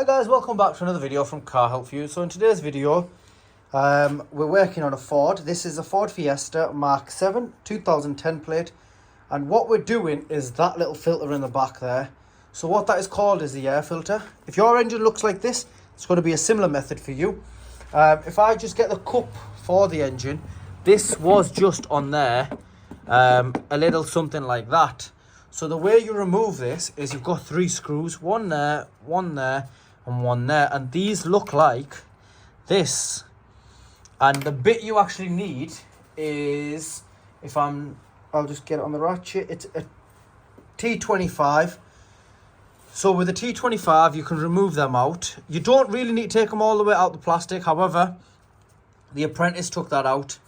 Hi guys, welcome back to another video from Car Help For You. So in today's video, we're working on a Ford. This is a Ford Fiesta MK7 2010 plate. And what we're doing is that little filter in the back there. So what that is called is the air filter. If your engine looks like this, it's going to be a similar method for you. If I just get the cup for the engine, this was just on there, a little something like that. So the way you remove this is you've got 3 screws, one there, and one there. And these look like this. And the bit you actually need is, I'll just get it on the ratchet, it's a T25. So with a T25, you can remove them out. You don't really need to take them all the way out the plastic. However, the apprentice took that out.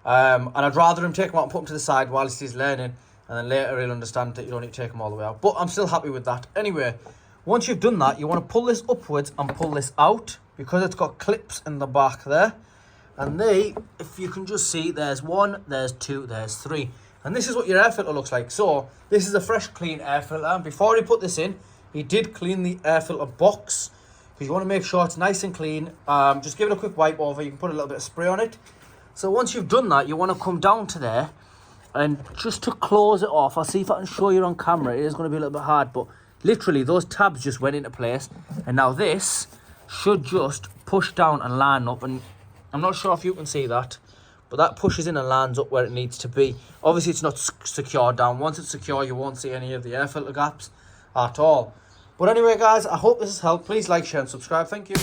And I'd rather him take them out and put them to the side whilst he's learning. And then later he'll understand that you don't need to take them all the way out. But I'm still happy with that. Anyway, once you've done that, you want to pull this upwards and pull this out. Because it's got clips in the back there. And if you can just see, there's 1, there's 2, there's 3. And this is what your air filter looks like. So, this is a fresh, clean air filter. And before he put this in, he did clean the air filter box. Because you want to make sure it's nice and clean. Just give it a quick wipe over. You can put a little bit of spray on it. So, once you've done that, you want to come down to there. And just to close it off, I'll see if I can show you on camera. It is going to be a little bit hard, but literally those tabs just went into place. And now this should just push down and line up. And I'm not sure if you can see that, but that pushes in and lands up where it needs to be. Obviously, it's not secure down. Once it's secure, you won't see any of the air filter gaps at all. But anyway, guys, I hope this has helped. Please like, share, and subscribe. Thank you.